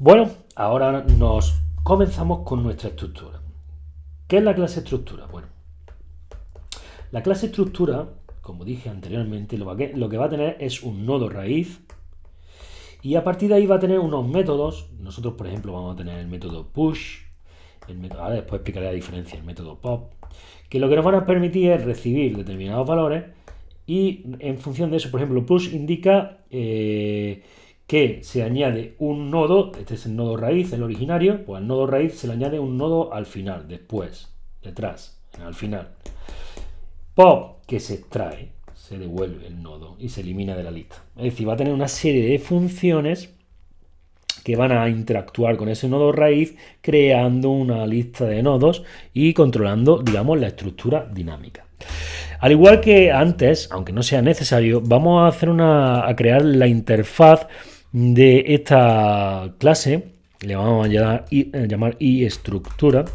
Bueno, ahora nos comenzamos con nuestra estructura. ¿Qué es la clase estructura? Bueno, la clase estructura, como dije anteriormente, lo que va a tener es un nodo raíz y a partir de ahí va a tener unos métodos. Nosotros, por ejemplo, vamos a tener el método push, ahora después explicaré la diferencia, el método pop, que lo que nos van a permitir es recibir determinados valores y en función de eso, por ejemplo, push indica que se añade un nodo, este es el nodo raíz, el originario, pues al nodo raíz se le añade un nodo al final, después, detrás, al final. Pop, que se extrae, se devuelve el nodo y se elimina de la lista. Es decir, va a tener una serie de funciones que van a interactuar con ese nodo raíz creando una lista de nodos y controlando, digamos, la estructura dinámica. Al igual que antes, aunque no sea necesario, vamos a crear la interfaz de esta clase, le vamos a llamar iEstructura.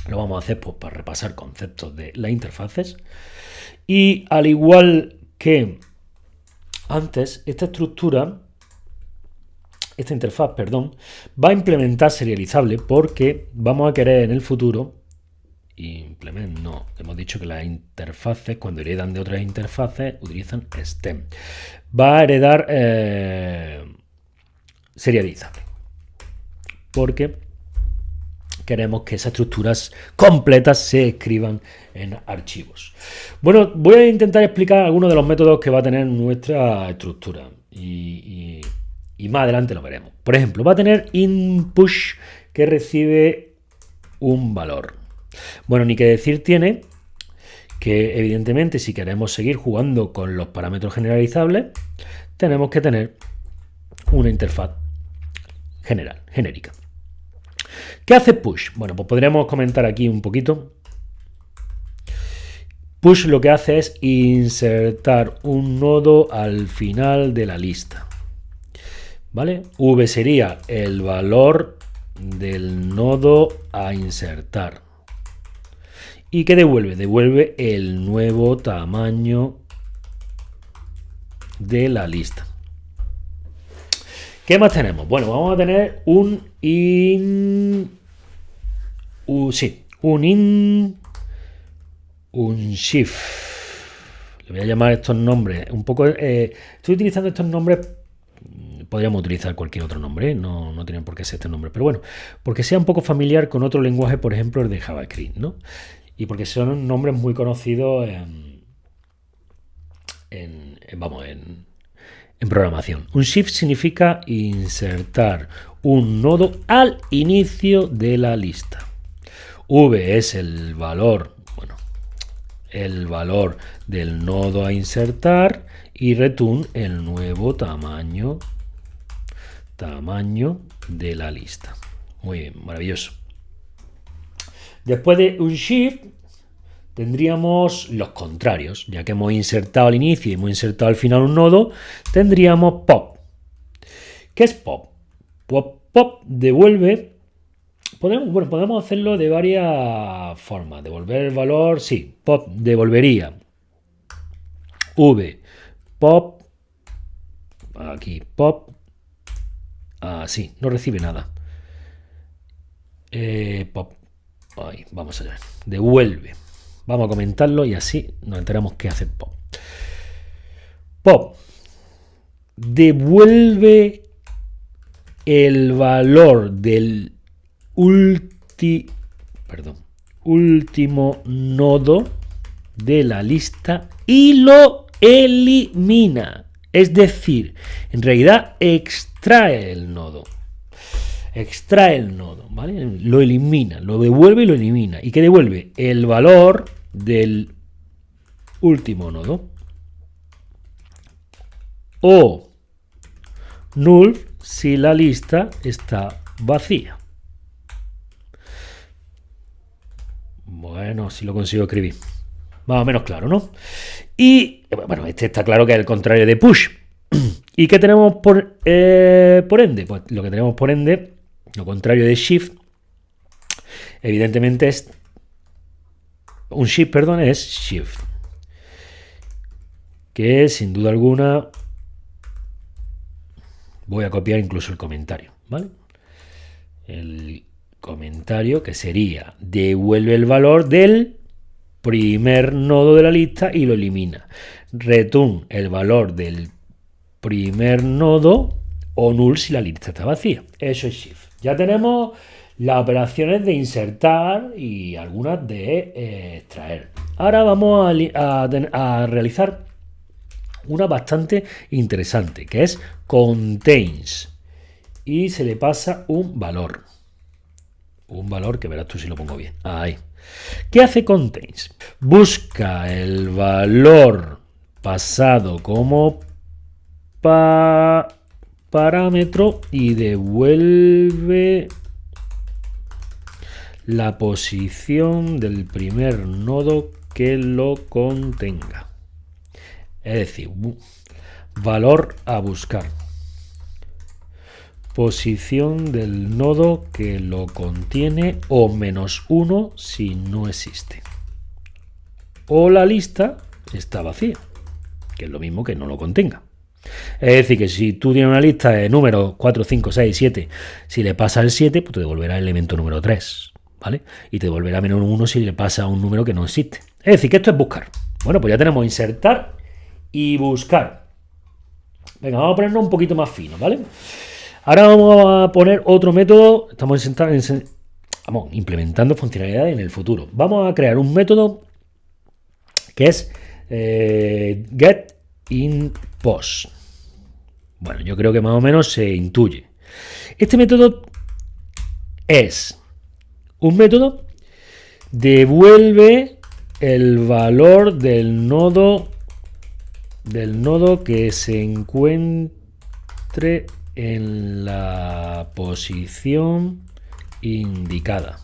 Lo vamos a hacer pues, para repasar conceptos de las interfaces. Y al igual que antes, esta interfaz, va a implementar serializable porque vamos a querer en el futuro no, hemos dicho que las interfaces cuando heredan de otras interfaces utilizan stem. Va a heredar serializable porque queremos que esas estructuras completas se escriban en archivos. Bueno, voy a intentar explicar algunos de los métodos que va a tener nuestra estructura y más adelante lo veremos. Por ejemplo, va a tener inpush que recibe un valor. Bueno, ni que decir tiene que evidentemente si queremos seguir jugando con los parámetros generalizables tenemos que tener una interfaz genérica. ¿Qué hace push? Bueno, pues podríamos comentar aquí un poquito. Push lo que hace es insertar un nodo al final de la lista. ¿Vale? V sería el valor del nodo a insertar. ¿Y qué devuelve? Devuelve el nuevo tamaño de la lista. ¿Qué más tenemos? Bueno, vamos a tener un shift. Le voy a llamar estos nombres. Estoy utilizando estos nombres. Podríamos utilizar cualquier otro nombre, no tienen por qué ser este nombre, pero bueno, porque sea un poco familiar con otro lenguaje, por ejemplo, el de JavaScript, ¿no? Y porque son nombres muy conocidos en programación. Un shift significa insertar un nodo al inicio de la lista. V es el valor del nodo a insertar y return el nuevo tamaño de la lista. Muy bien, maravilloso. Después de un shift tendríamos los contrarios, ya que hemos insertado al inicio y hemos insertado al final un nodo, tendríamos pop. ¿Qué es pop? Pues pop devuelve. Podemos hacerlo de varias formas. Devolver el valor, sí, pop devolvería V, pop, aquí pop, sí, no recibe nada. Pop, ahí, vamos a ver, devuelve. Vamos a comentarlo y así nos enteramos qué hace pop. Pop devuelve el valor del último nodo de la lista y lo elimina. Es decir, en realidad extrae el nodo, ¿vale? Lo elimina, lo devuelve y lo elimina. ¿Y qué devuelve? El valor del último nodo. O null si la lista está vacía. Bueno, si lo consigo escribir. Más o menos claro, ¿no? Y, bueno, este está claro que es el contrario de push. ¿Y qué tenemos por ende? Pues lo que tenemos por ende, lo contrario de shift, evidentemente es es shift. Que sin duda alguna voy a copiar incluso el comentario, ¿vale? el comentario que sería devuelve el valor del primer nodo de la lista y lo elimina. Return el valor del primer nodo o null si la lista está vacía. Eso es shift. Ya tenemos las operaciones de insertar y algunas de extraer. Ahora vamos a realizar una bastante interesante, que es contains. Y se le pasa un valor. Un valor que verás tú si lo pongo bien. Ahí. ¿Qué hace contains? Busca el valor pasado como parámetro y devuelve la posición del primer nodo que lo contenga. Es decir, valor a buscar. Posición del nodo que lo contiene o -1 si no existe. O la lista está vacía, que es lo mismo que no lo contenga. Es decir, que si tú tienes una lista de números 4, 5, 6, 7, si le pasa el 7, pues te devolverá el elemento número 3, ¿vale? Y te devolverá -1 si le pasa un número que no existe. Es decir, que esto es buscar. Bueno, pues ya tenemos insertar y buscar. Venga, vamos a ponernos un poquito más fino, ¿vale? Ahora vamos a poner otro método. Estamos implementando funcionalidades en el futuro. Vamos a crear un método que es getInPost. Bueno, yo creo que más o menos se intuye. Este método es un método devuelve el valor del nodo que se encuentre en la posición indicada.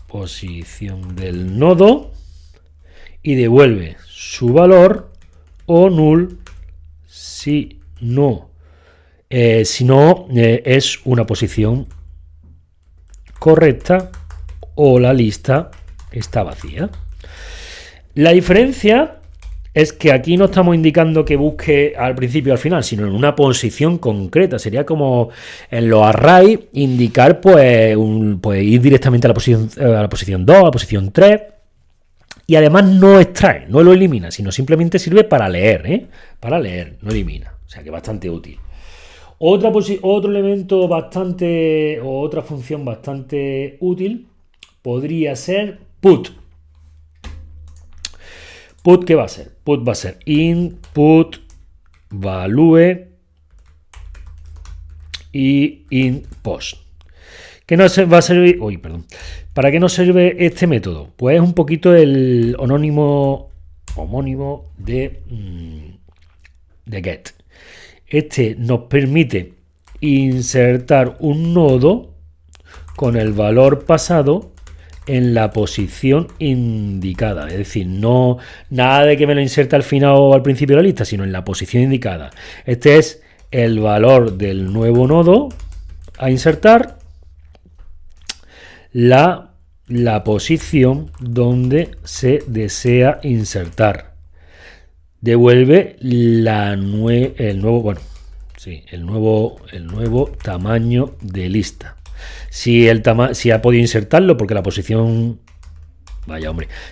Posición del nodo y devuelve su valor o null si no es una posición correcta o la lista está vacía. La diferencia es que aquí no estamos indicando que busque al principio o al final, sino en una posición concreta. Sería como en los arrays indicar pues ir directamente a la posición 2, a la posición 3. Y además no extrae, no lo elimina, sino simplemente sirve para leer, para leer, no elimina. O sea que bastante útil. Otro elemento bastante, o otra función bastante útil podría ser put. Put, ¿qué va a ser? Put va a ser input, value y inPost. ¿Qué nos va a servir? ¿Para qué nos sirve este método? Pues es un poquito el homónimo de get. Este nos permite insertar un nodo con el valor pasado en la posición indicada. Es decir, no nada de que me lo inserte al final o al principio de la lista, sino en la posición indicada. Este es el valor del nuevo nodo a insertar, la posición donde se desea insertar. Devuelve el nuevo tamaño de lista. Si ha podido insertarlo porque la posición...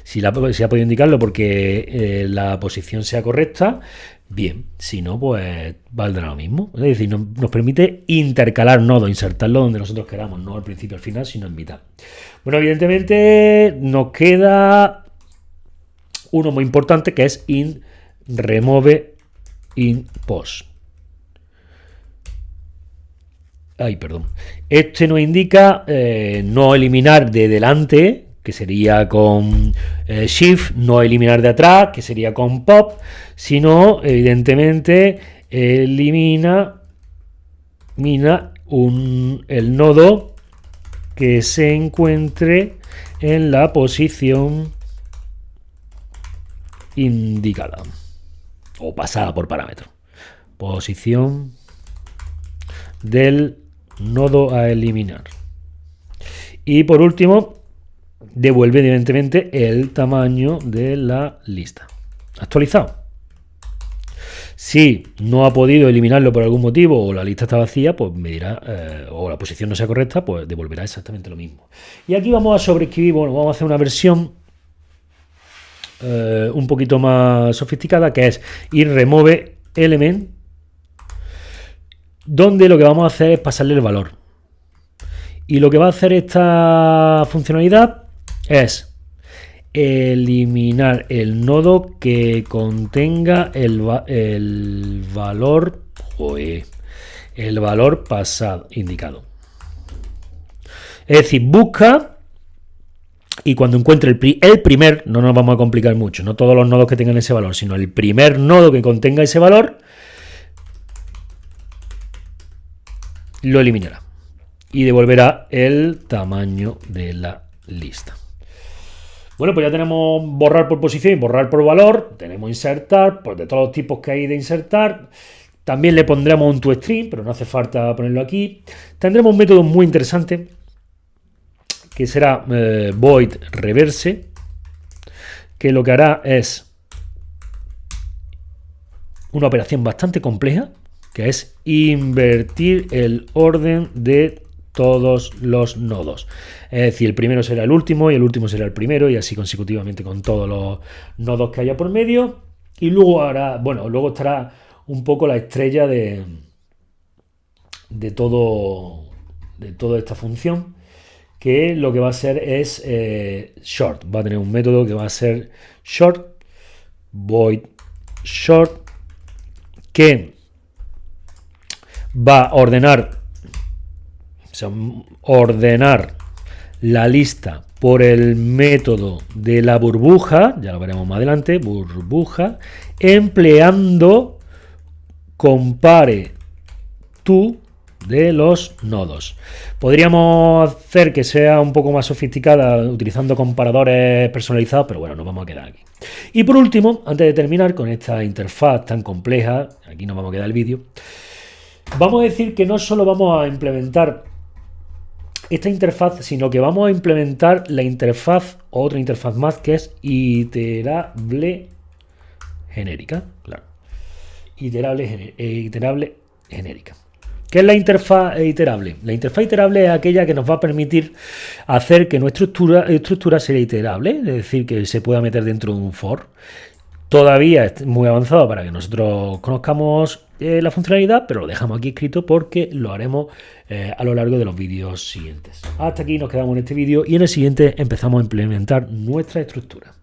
si ha podido indicarlo porque la posición sea correcta, bien. Si no, pues valdrá lo mismo. Es decir, nos permite intercalar nodos, insertarlo donde nosotros queramos, no al principio, al final, sino en mitad. Bueno, evidentemente nos queda uno muy importante que es remove inPost. Este nos indica no eliminar de delante, que sería con shift, no eliminar de atrás, que sería con pop, sino evidentemente elimina el nodo que se encuentre en la posición indicada o pasada por parámetro. Posición del nodo a eliminar. Y por último, devuelve evidentemente el tamaño de la lista. Actualizado. Si no ha podido eliminarlo por algún motivo o la lista está vacía, pues me dirá, o la posición no sea correcta, pues devolverá exactamente lo mismo. Y aquí vamos a sobreescribir, bueno, vamos a hacer una versión un poquito más sofisticada, que es ir remove element, donde lo que vamos a hacer es pasarle el valor. Y lo que va a hacer esta funcionalidad es eliminar el nodo que contenga el valor pasado indicado. Es decir, busca y cuando encuentre el primer, no nos vamos a complicar mucho, no todos los nodos que tengan ese valor, sino el primer nodo que contenga ese valor, lo eliminará y devolverá el tamaño de la lista. Bueno, pues ya tenemos borrar por posición y borrar por valor. Tenemos insertar, pues de todos los tipos que hay de insertar. También le pondremos un toString, pero no hace falta ponerlo aquí. Tendremos un método muy interesante que será void reverse, que lo que hará es una operación bastante compleja, que es invertir el orden de todos los nodos. Es decir, el primero será el último y el último será el primero, y así consecutivamente con todos los nodos que haya por medio. Y luego hará, bueno, luego estará un poco la estrella de toda esta función, que lo que va a hacer es short. Va a tener un método que va a ser short, void short, que va a ordenar la lista por el método de la burbuja, ya lo veremos más adelante, burbuja, empleando compare to de los nodos. Podríamos hacer que sea un poco más sofisticada utilizando comparadores personalizados, pero bueno, nos vamos a quedar aquí. Y por último, antes de terminar con esta interfaz tan compleja, aquí nos vamos a quedar el vídeo, vamos a decir que no solo vamos a implementar esta interfaz, sino que vamos a implementar la interfaz, otra interfaz más, que es iterable genérica. Claro. Iterable genérica. ¿Qué es la interfaz iterable? La interfaz iterable es aquella que nos va a permitir hacer que nuestra estructura sea iterable, es decir, que se pueda meter dentro de un for. Todavía es muy avanzado para que nosotros conozcamos la funcionalidad, pero lo dejamos aquí escrito porque lo haremos a lo largo de los vídeos siguientes. Hasta aquí nos quedamos en este vídeo y en el siguiente empezamos a implementar nuestra estructura.